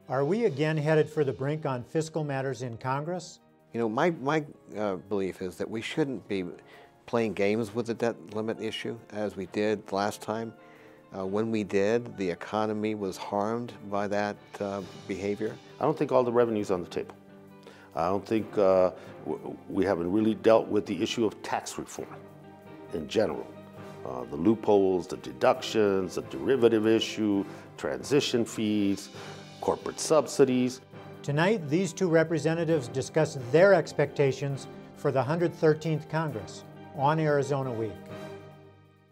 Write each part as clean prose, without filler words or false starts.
Are we again headed for the brink on fiscal matters in Congress? You know, my belief is that we shouldn't be playing games with the debt limit issue as we did last time. When we did, the economy was harmed by that behavior. I don't think all the revenue's on the table. I don't think we haven't really dealt with the issue of tax reform in general. The loopholes, the deductions, the derivative issue, transition fees, corporate subsidies. Tonight, these two representatives discuss their expectations for the 113th Congress on Arizona Week.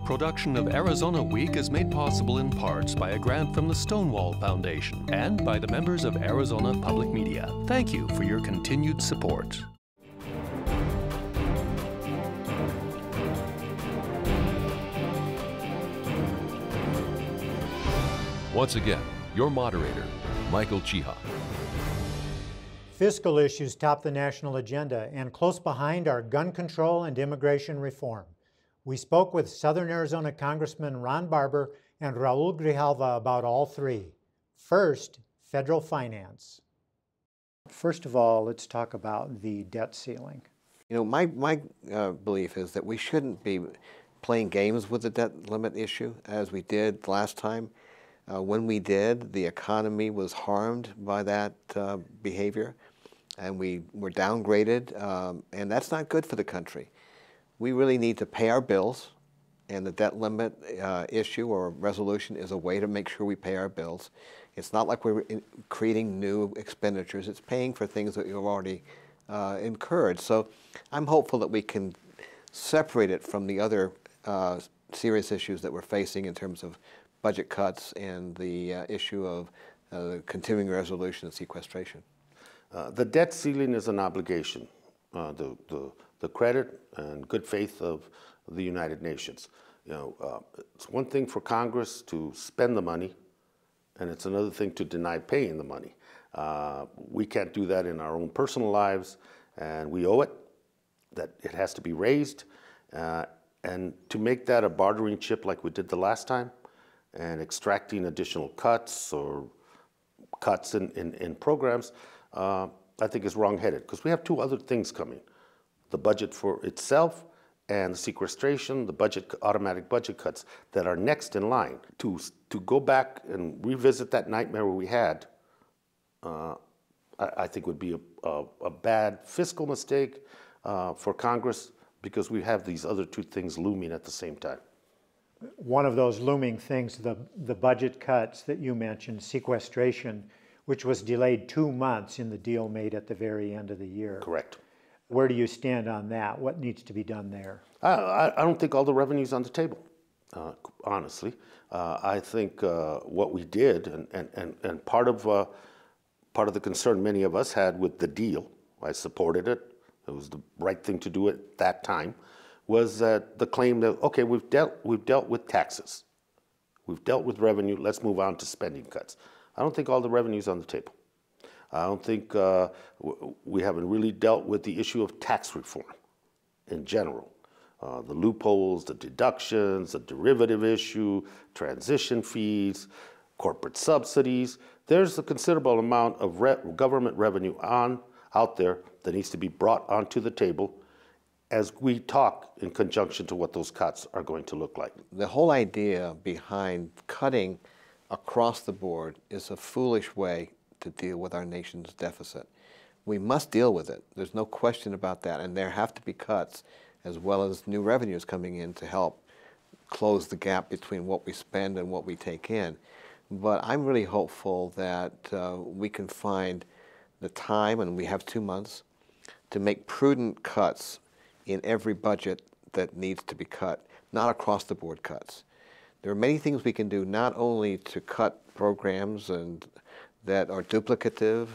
Production of Arizona Week is made possible in parts by a grant from the Stonewall Foundation and by the members of Arizona Public Media. Thank you for your continued support. Once again, your moderator, Michael Chiha. Fiscal issues top the national agenda, and close behind are gun control and immigration reform. We spoke with Southern Arizona Congressman Ron Barber and Raul Grijalva about all three. First, federal finance. First of all, let's talk about the debt ceiling. You know, my belief is that we shouldn't be playing games with the debt limit issue as we did last time. When we did, the economy was harmed by that behavior, and we were downgraded, and that's not good for the country. We really need to pay our bills, and the debt limit issue or resolution is a way to make sure we pay our bills. It's not like we're creating new expenditures. It's paying for things that you've already incurred. So I'm hopeful that we can separate it from the other serious issues that we're facing in terms of budget cuts and the issue of continuing resolution and sequestration. The debt ceiling is an obligation, the credit and good faith of the United Nations. You know, it's one thing for Congress to spend the money, and it's another thing to deny paying the money. We can't do that in our own personal lives, and we owe it, that it has to be raised. And to make that a bartering chip like we did the last time, and extracting additional cuts or cuts in programs, I think is wrong-headed, because we have two other things coming. The budget for itself and the sequestration, the automatic budget cuts that are next in line. To go back and revisit that nightmare we had, I think would be a bad fiscal mistake for Congress, because we have these other two things looming at the same time. One of those looming things, the budget cuts that you mentioned, sequestration, which was delayed 2 months in the deal made at the very end of the year. Correct. Where do you stand on that? What needs to be done there? I don't think all the revenue's on the table, honestly. I think what we did, and part of the concern many of us had with the deal, I supported it, it was the right thing to do at that time, was that the claim that, okay, we've dealt with taxes, we've dealt with revenue, let's move on to spending cuts. I don't think all the revenue's on the table. I don't think we haven't really dealt with the issue of tax reform in general. The loopholes, the deductions, the derivative issue, transition fees, corporate subsidies. There's a considerable amount of government revenue out there that needs to be brought onto the table as we talk in conjunction to what those cuts are going to look like. The whole idea behind cutting across the board is a foolish way to deal with our nation's deficit. We must deal with it. There's no question about that, and there have to be cuts as well as new revenues coming in to help close the gap between what we spend and what we take in. But I'm really hopeful that we can find the time, and we have 2 months, to make prudent cuts in every budget that needs to be cut, not across the board cuts. There are many things we can do, not only to cut programs and that are duplicative,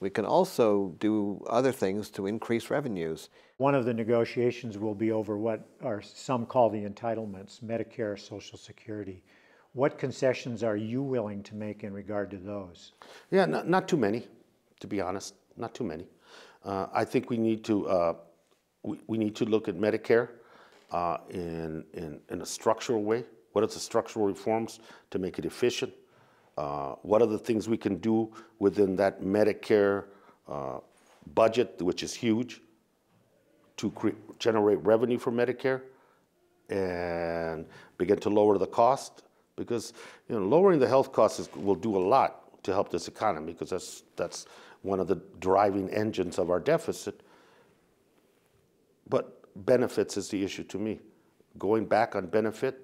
we can also do other things to increase revenues. One of the negotiations will be over what are some call the entitlements, Medicare, Social Security. What concessions are you willing to make in regard to those? Yeah, not too many, to be honest, not too many. I think we need to look at Medicare in a structural way. What are the structural reforms to make it efficient? What are the things we can do within that Medicare budget, which is huge, to generate revenue for Medicare and begin to lower the cost? Because lowering the health costs will do a lot to help this economy, because that's one of the driving engines of our deficit. But benefits is the issue to me. Going back on benefit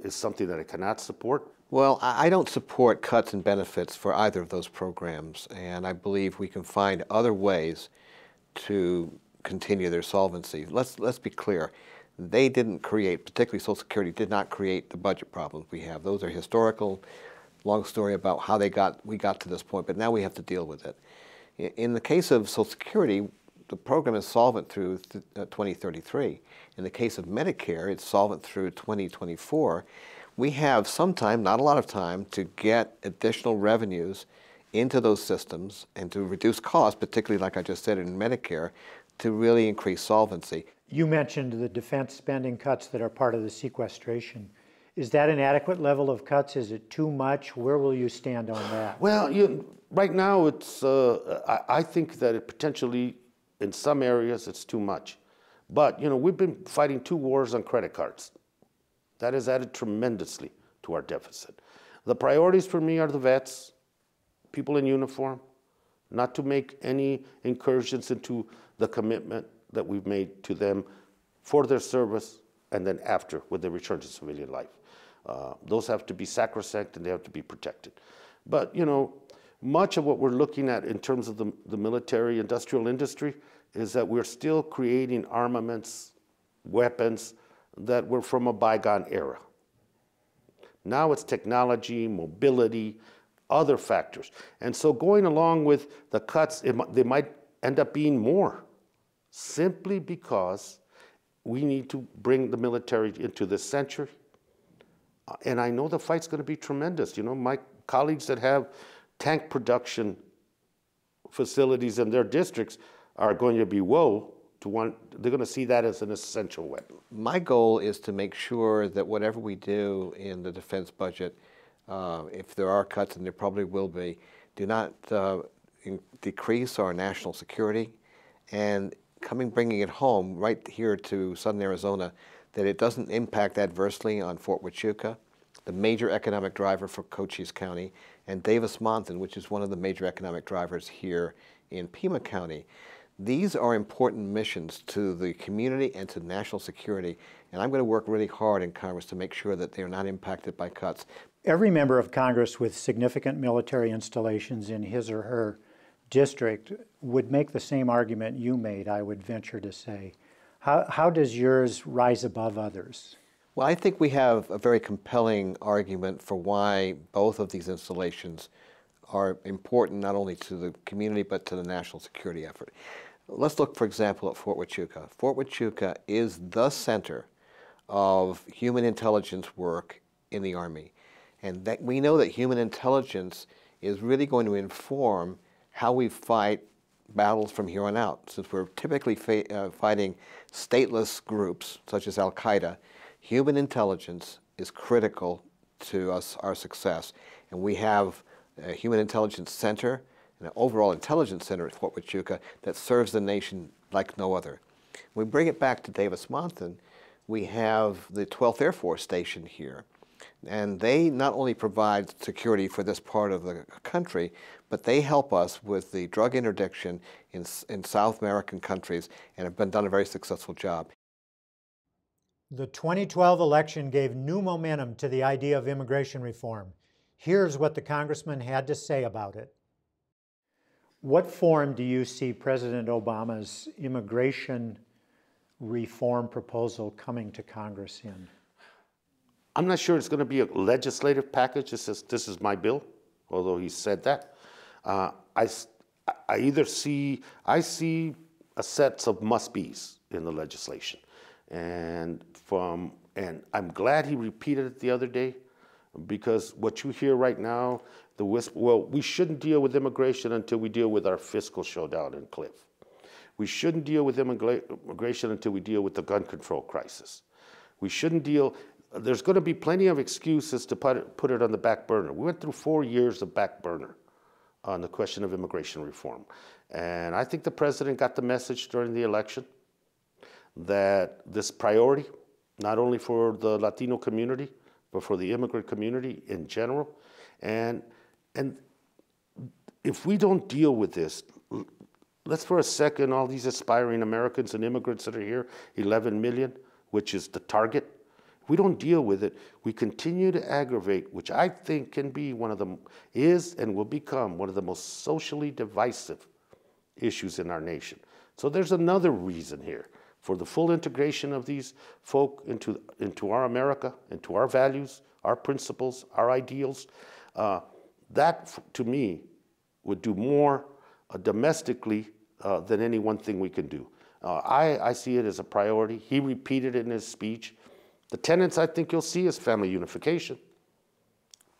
is something that I cannot support. Well, I don't support cuts in benefits for either of those programs, and I believe we can find other ways to continue their solvency. Let's be clear. They didn't create, particularly Social Security, did not create the budget problems we have. Those are historical, long story about how we got to this point, but now we have to deal with it. In the case of Social Security, the program is solvent through 2033. In the case of Medicare, it's solvent through 2024. We have some time, not a lot of time, to get additional revenues into those systems and to reduce costs, particularly like I just said in Medicare, to really increase solvency. You mentioned the defense spending cuts that are part of the sequestration. Is that an adequate level of cuts? Is it too much? Where will you stand on that? Well, right now it's, I think that it potentially, in some areas, it's too much. But, we've been fighting 2 wars on credit cards. That has added tremendously to our deficit. The priorities for me are the vets, people in uniform, not to make any incursions into the commitment that we've made to them for their service and then after, when they return to civilian life. Those have to be sacrosanct and they have to be protected. But, much of what we're looking at in terms of the military industrial industry is that we're still creating armaments, weapons that were from a bygone era. Now it's technology, mobility, other factors. And so going along with the cuts, they might end up being more, simply because we need to bring the military into this century. And I know the fight's going to be tremendous. My colleagues that have tank production facilities in their districts are going to be they're going to see that as an essential weapon. My goal is to make sure that whatever we do in the defense budget, if there are cuts, and there probably will be, do not decrease our national security, and bringing it home right here to southern Arizona, that it doesn't impact adversely on Fort Huachuca, the major economic driver for Cochise County, and Davis-Monthan, which is one of the major economic drivers here in Pima County. These are important missions to the community and to national security, and I'm going to work really hard in Congress to make sure that they are not impacted by cuts. Every member of Congress with significant military installations in his or her district would make the same argument you made, I would venture to say. How does yours rise above others? Well, I think we have a very compelling argument for why both of these installations are important not only to the community but to the national security effort. Let's look, for example, at Fort Huachuca. Fort Huachuca is the center of human intelligence work in the Army. And that we know that human intelligence is really going to inform how we fight battles from here on out. Since we're typically fighting stateless groups such as Al-Qaeda, human intelligence is critical to our success. And we have a Human Intelligence Center, an overall intelligence center at Fort Huachuca that serves the nation like no other. When we bring it back to Davis-Monthan, we have the 12th Air Force Station here. And they not only provide security for this part of the country, but they help us with the drug interdiction in South American countries and have done a very successful job. The 2012 election gave new momentum to the idea of immigration reform. Here's what the congressman had to say about it. What form do you see President Obama's immigration reform proposal coming to Congress in? I'm not sure it's going to be a legislative package. This is my bill, although he said that. I see a set of must-be's in the legislation, and I'm glad he repeated it the other day, because what you hear right now, we shouldn't deal with immigration until we deal with our fiscal showdown in Cliff. We shouldn't deal with immigration until we deal with the gun control crisis. We shouldn't deal. there's going to be plenty of excuses to put it on the back burner. We went through 4 years of back burner on the question of immigration reform. And I think the president got the message during the election that this priority, not only for the Latino community, but for the immigrant community in general. And if we don't deal with this, let's for a second, all these aspiring Americans and immigrants that are here, 11 million, which is the target. If we don't deal with it, we continue to aggravate, which I think can be is and will become one of the most socially divisive issues in our nation. So there's another reason here for the full integration of these folk into our America, into our values, our principles, our ideals. That, to me, would do more domestically than any one thing we can do. I see it as a priority. He repeated it in his speech. The tenets I think you'll see is family unification,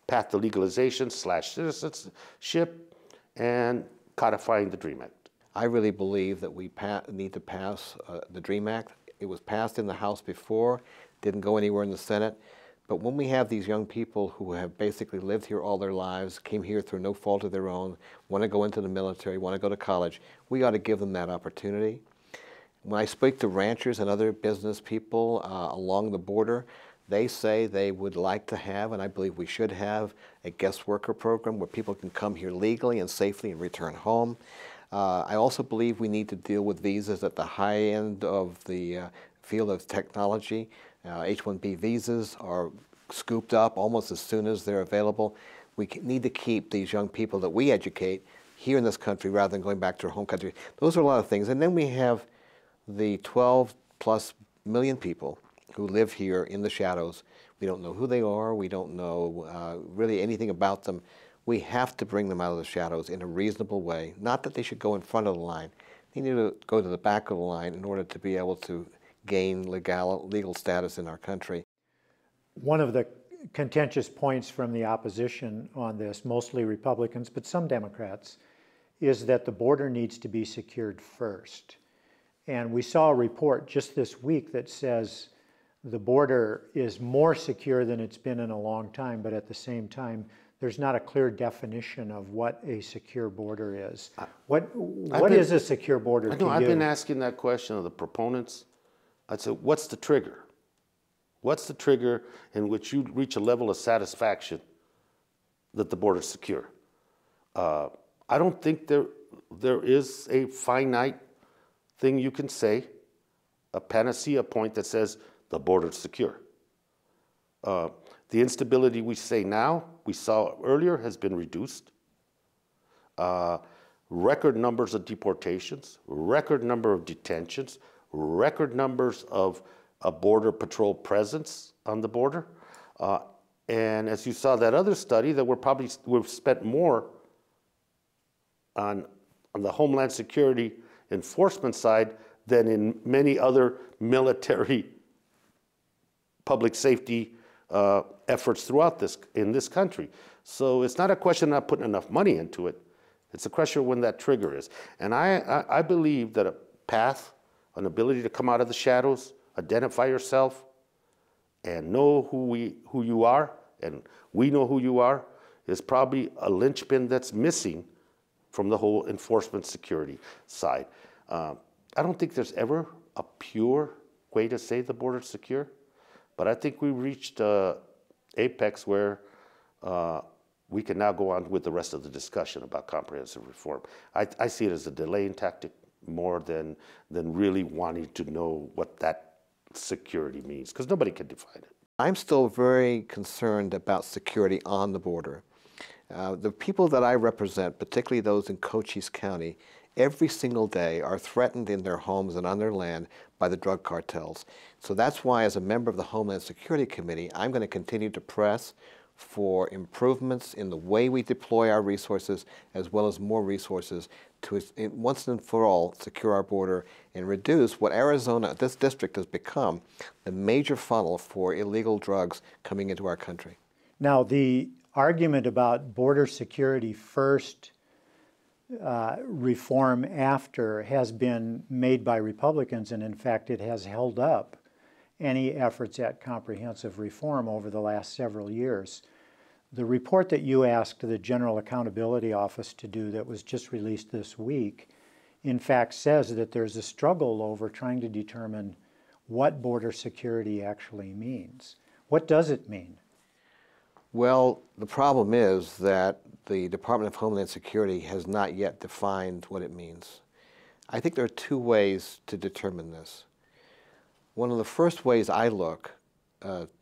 path to legalization / citizenship, and codifying the DREAM Act. I really believe that we need to pass the DREAM Act. It was passed in the House before, didn't go anywhere in the Senate. But when we have these young people who have basically lived here all their lives, came here through no fault of their own, want to go into the military, want to go to college, we ought to give them that opportunity. When I speak to ranchers and other business people along the border, they say they would like to have, and I believe we should have, a guest worker program where people can come here legally and safely and return home. I also believe we need to deal with visas at the high end of the field of technology. H-1B visas are scooped up almost as soon as they're available. We need to keep these young people that we educate here in this country rather than going back to our home country. Those are a lot of things. And then we have the 12+ million people who live here in the shadows. We don't know who they are. We don't know really anything about them. We have to bring them out of the shadows in a reasonable way. Not that they should go in front of the line. They need to go to the back of the line in order to be able to gain legal status in our country. One of the contentious points from the opposition on this, mostly Republicans, but some Democrats, is that the border needs to be secured first. And we saw a report just this week that says the border is more secure than it's been in a long time, but at the same time, there's not a clear definition of what a secure border is. What is a secure border to you? I've been asking that question of the proponents. I'd say, what's the trigger? What's the trigger in which you reach a level of satisfaction that the border's secure? I don't think there is a finite thing you can say, a panacea point that says the border's secure. The instability we saw earlier, has been reduced. Record numbers of deportations, record number of detentions, record numbers of a border patrol presence on the border. And as you saw that other study, that we've spent more on the Homeland Security enforcement side than in many other military public safety efforts throughout in this country. So it's not a question of not putting enough money into it. It's a question of when that trigger is. And I believe that a path, an ability to come out of the shadows, identify yourself, and know who you are, and we know who you are, is probably a linchpin that's missing from the whole enforcement security side. I don't think there's ever a pure way to say the border's secure, but I think we reached apex where we can now go on with the rest of the discussion about comprehensive reform. I see it as a delaying tactic more than really wanting to know what that security means, because nobody can define it. I'm still very concerned about security on the border. The people that I represent, particularly those in Cochise County, every single day are threatened in their homes and on their land by the drug cartels. So that's why, as a member of the Homeland Security Committee, I'm going to continue to press for improvements in the way we deploy our resources, as well as more resources to once and for all secure our border and reduce what Arizona, this district, has become the major funnel for illegal drugs coming into our country. Now, the argument about border security first, reform after, has been made by Republicans, and in fact it has held up. any efforts at comprehensive reform over the last several years. The report that you asked the General Accountability Office to do that was just released this week, in fact, says that there's a struggle over trying to determine what border security actually means. What does it mean? Well, the problem is that the Department of Homeland Security has not yet defined what it means. I think there are two ways to determine this. One of the first ways I look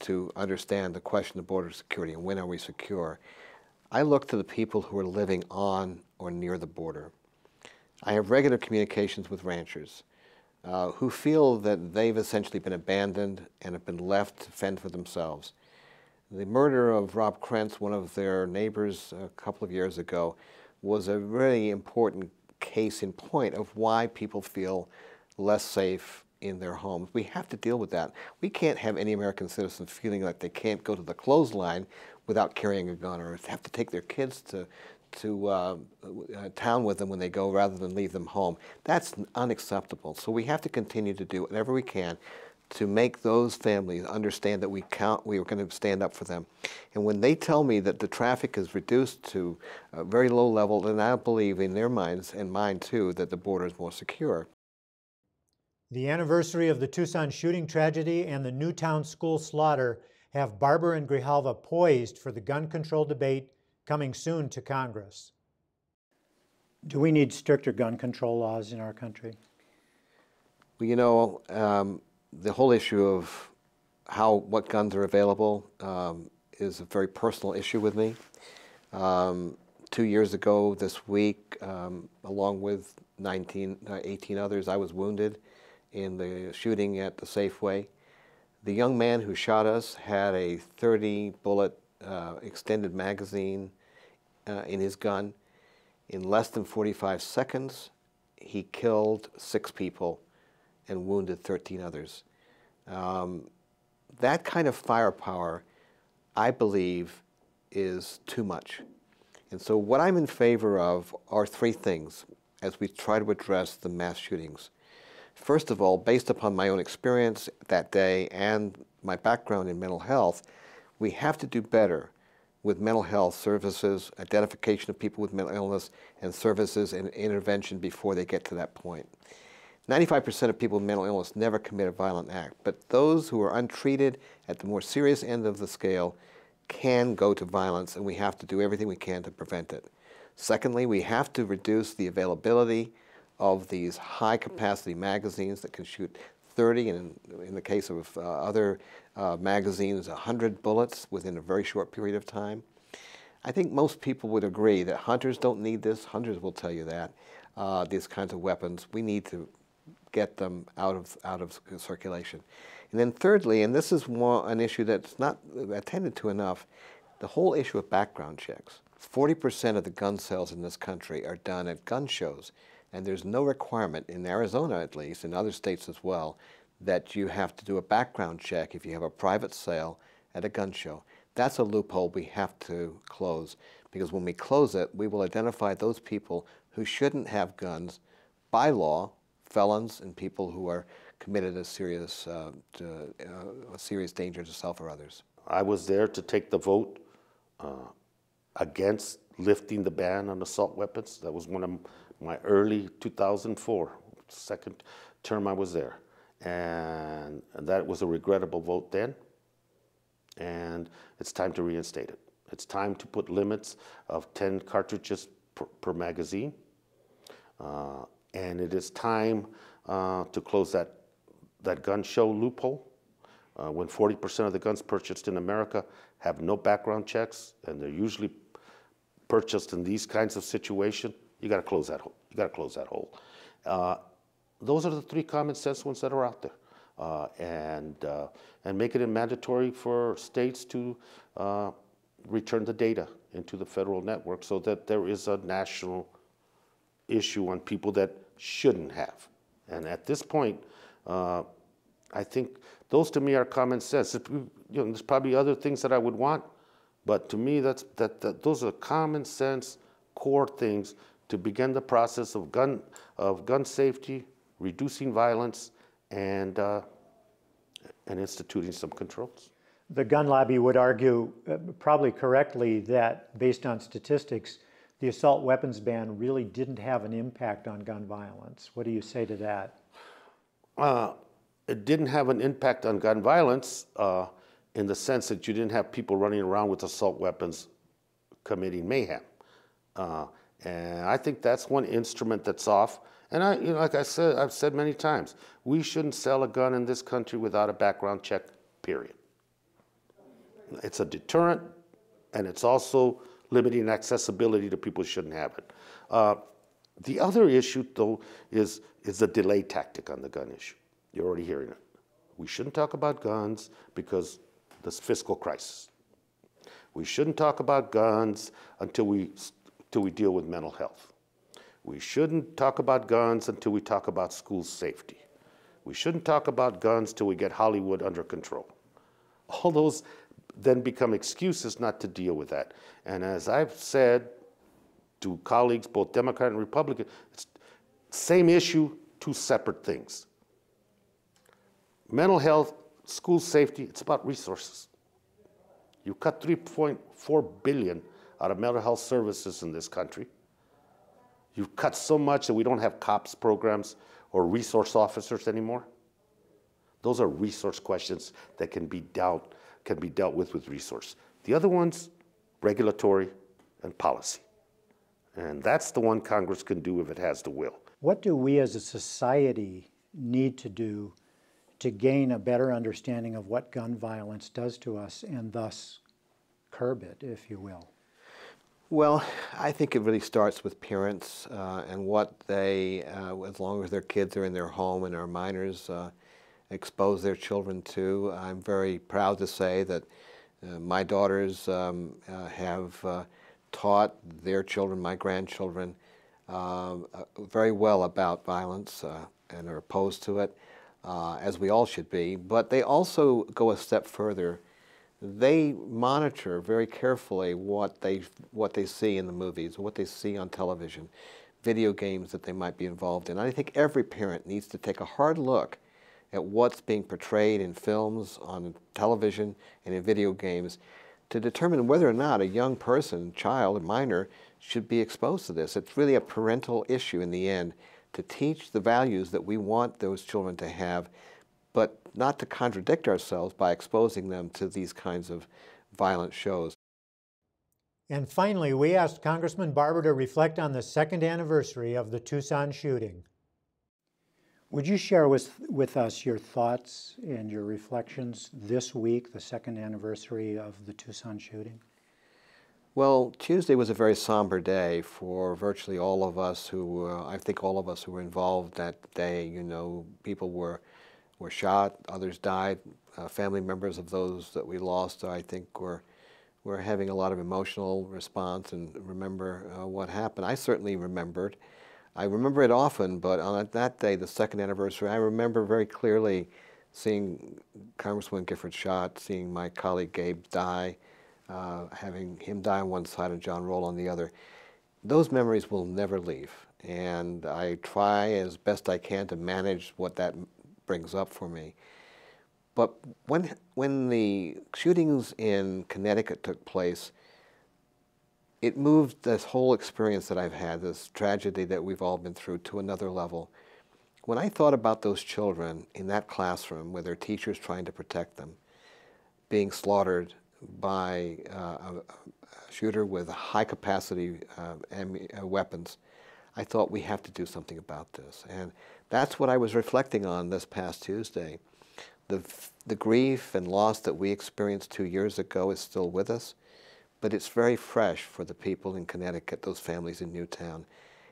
to understand the question of border security and when are we secure, I look to the people who are living on or near the border. I have regular communications with ranchers who feel that they've essentially been abandoned and have been left to fend for themselves. The murder of Rob Krentz, one of their neighbors a couple of years ago, was a really important case in point of why people feel less safe in their homes. We have to deal with that. We can't have any American citizens feeling like they can't go to the clothesline without carrying a gun, or have to take their kids to town with them when they go rather than leave them home. That's unacceptable. So we have to continue to do whatever we can to make those families understand that we are going to stand up for them. And when they tell me that the traffic is reduced to a very low level, then I believe in their minds, and mine too, that the border is more secure. The anniversary of the Tucson shooting tragedy and the Newtown school slaughter have Barber and Grijalva poised for the gun control debate coming soon to Congress. Do we need stricter gun control laws in our country? Well, you know, the whole issue of what guns are available is a very personal issue with me. 2 years ago this week, along with 18 others, I was wounded in the shooting at the Safeway. The young man who shot us had a 30-bullet extended magazine in his gun. In less than 45 seconds, he killed 6 people and wounded 13 others. That kind of firepower, I believe, is too much. And so what I'm in favor of are 3 things as we try to address the mass shootings. First of all, based upon my own experience that day and my background in mental health, we have to do better with mental health services, identification of people with mental illness, and services and intervention before they get to that point. 95% of people with mental illness never commit a violent act, but those who are untreated at the more serious end of the scale can go to violence, and we have to do everything we can to prevent it. Secondly, we have to reduce the availability of these high-capacity magazines that can shoot 30, and in the case of other magazines, 100 bullets within a very short period of time. I think most people would agree that hunters don't need this. Hunters will tell you that. These kinds of weapons, we need to get them out of circulation. And then thirdly, and this is an issue that's not attended to enough, the whole issue of background checks. 40% of the gun sales in this country are done at gun shows, and there's no requirement, in Arizona at least, in other states as well, that you have to do a background check if you have a private sale at a gun show. That's a loophole we have to close, because when we close it, we will identify those people who shouldn't have guns by law, felons and people who are committed a serious danger to self or others. I was there to take the vote against lifting the ban on assault weapons. That was one of my early 2004, second term I was there. And that was a regrettable vote then. And it's time to reinstate it. It's time to put limits of 10 cartridges per magazine. And it is time to close that gun show loophole. When 40% of the guns purchased in America have no background checks, and they're usually purchased in these kinds of situations, you got to close that hole. You got to close that hole. Those are the 3 common sense ones that are out there, and make it mandatory for states to return the data into the federal network so that there is a national issue on people that shouldn't have. And at this point, I think those to me are common sense. There's probably other things that I would want, but to me, those are common sense core things to begin the process of gun safety, reducing violence, and and instituting some controls. The gun lobby would argue, probably correctly, that based on statistics, the assault weapons ban really didn't have an impact on gun violence. What do you say to that? It didn't have an impact on gun violence in the sense that you didn't have people running around with assault weapons committing mayhem. And I think that's one instrument that's off. And like I said, I've said many times, we shouldn't sell a gun in this country without a background check, period. It's a deterrent, and it's also limiting accessibility to people who shouldn't have it. The other issue, though, is the delay tactic on the gun issue. You're already hearing it. We shouldn't talk about guns because this fiscal crisis. We shouldn't talk about guns until we deal with mental health. We shouldn't talk about guns until we talk about school safety. We shouldn't talk about guns till we get Hollywood under control. All those then become excuses not to deal with that. And as I've said to colleagues, both Democrat and Republican, it's same issue, two separate things. Mental health, school safety, it's about resources. You cut $3.4 billion out of mental health services in this country. You've cut so much that we don't have COPS programs or resource officers anymore. Those are resource questions that can be dealt with resource. The other one's regulatory and policy. And that's the one Congress can do if it has the will. What do we as a society need to do to gain a better understanding of what gun violence does to us and thus curb it, if you will? Well, I think it really starts with parents and what they, as long as their kids are in their home and are minors, expose their children to. I'm very proud to say that my daughters have taught their children, my grandchildren, very well about violence and are opposed to it, as we all should be. But they also go a step further. They monitor very carefully what they see in the movies, what they see on television, video games that they might be involved in. I think every parent needs to take a hard look at what's being portrayed in films, on television, and in video games to determine whether or not a young person, child, a minor, should be exposed to this. It's really a parental issue in the end to teach the values that we want those children to have, but not to contradict ourselves by exposing them to these kinds of violent shows. And finally, we asked Congressman Barber to reflect on the second anniversary of the Tucson shooting. Would you share with us your thoughts and your reflections this week, the second anniversary of the Tucson shooting? Well, Tuesday was a very somber day for virtually all of us who, I think all of us who were involved that day. You know, people were shot, others died. Family members of those that we lost, I think, were having a lot of emotional response and remember what happened. I certainly remembered. I remember it often, but on that day, the second anniversary, I remember very clearly seeing Congressman Gifford shot, seeing my colleague Gabe die, having him die on one side and John Raul on the other. Those memories will never leave, and I try as best I can to manage what that brings up for me. But when the shootings in Connecticut took place, it moved this whole experience that I've had, this tragedy that we've all been through, to another level. When I thought about those children in that classroom with their teachers trying to protect them, being slaughtered by a shooter with high-capacity weapons, I thought we have to do something about this. And that's what I was reflecting on this past Tuesday. The grief and loss that we experienced 2 years ago is still with us, but it's very fresh for the people in Connecticut, those families in Newtown.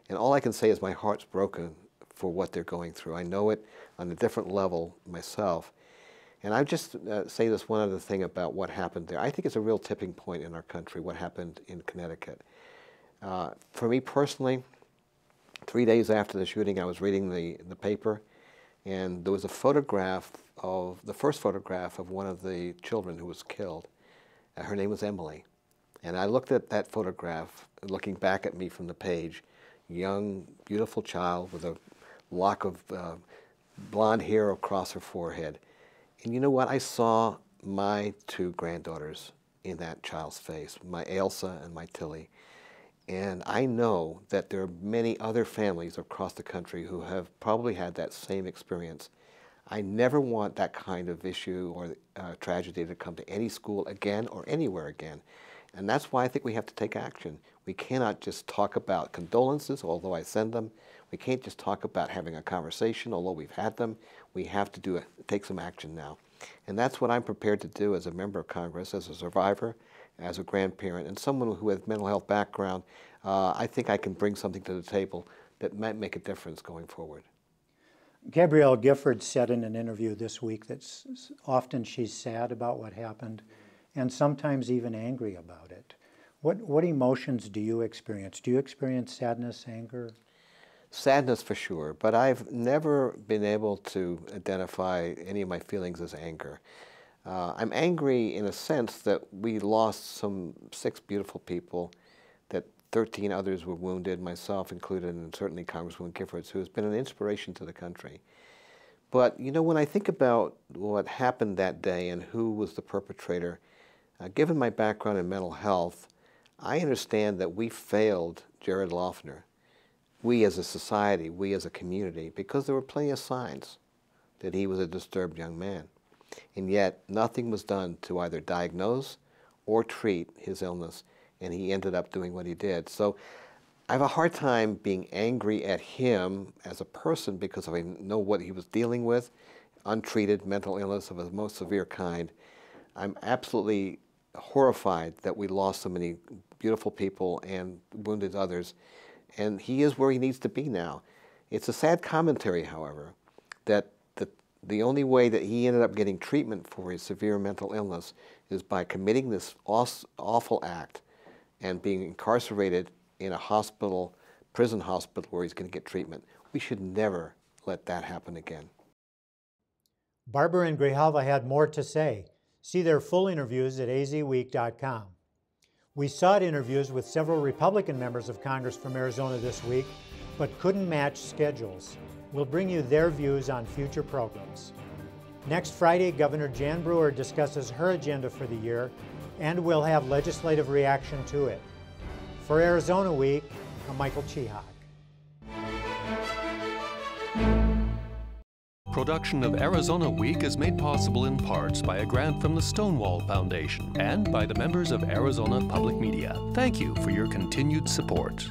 And all I can say is my heart's broken for what they're going through. I know it on a different level myself. And I just say this one other thing about what happened there. I think it's a real tipping point in our country, what happened in Connecticut. For me personally, 3 days after the shooting, I was reading the paper, and there was a photograph of, the first photograph of one of the children who was killed. Her name was Emily. And I looked at that photograph, looking back at me from the page, young, beautiful child with a lock of blonde hair across her forehead. And you know what? I saw my two granddaughters in that child's face, my Ailsa and my Tilly. And I know that there are many other families across the country who have probably had that same experience. I never want that kind of issue or tragedy to come to any school again or anywhere again. And that's why I think we have to take action. We cannot just talk about condolences, although I send them. We can't just talk about having a conversation, although we've had them. We have to take some action now. And that's what I'm prepared to do as a member of Congress, as a survivor, as a grandparent, and someone who has mental health background. I think I can bring something to the table that might make a difference going forward. Gabrielle Gifford said in an interview this week that often she's sad about what happened and sometimes even angry about it. What emotions do you experience? Do you experience sadness, anger? Sadness for sure, but I've never been able to identify any of my feelings as anger. I'm angry in a sense that we lost 6 beautiful people, that 13 others were wounded, myself included, and certainly Congresswoman Giffords, who has been an inspiration to the country. But, you know, when I think about what happened that day and who was the perpetrator, given my background in mental health, I understand that we failed Jared Loughner. We as a society, we as a community, because there were plenty of signs that he was a disturbed young man. And yet nothing was done to either diagnose or treat his illness, and he ended up doing what he did. So I have a hard time being angry at him as a person because I know what he was dealing with, untreated mental illness of the most severe kind. I'm absolutely horrified that we lost so many beautiful people and wounded others, and he is where he needs to be now. It's a sad commentary, however, that the only way that he ended up getting treatment for his severe mental illness is by committing this awful act and being incarcerated in a hospital, prison hospital, where he's going to get treatment. We should never let that happen again. Barber and Grijalva had more to say. See their full interviews at azweek.com. We sought interviews with several Republican members of Congress from Arizona this week, but couldn't match schedules. We'll bring you their views on future programs. Next Friday, Governor Jan Brewer discusses her agenda for the year, and we'll have legislative reaction to it. For Arizona Week, I'm Michael Chihak. Production of Arizona Week is made possible in parts by a grant from the Stonewall Foundation and by the members of Arizona Public Media. Thank you for your continued support.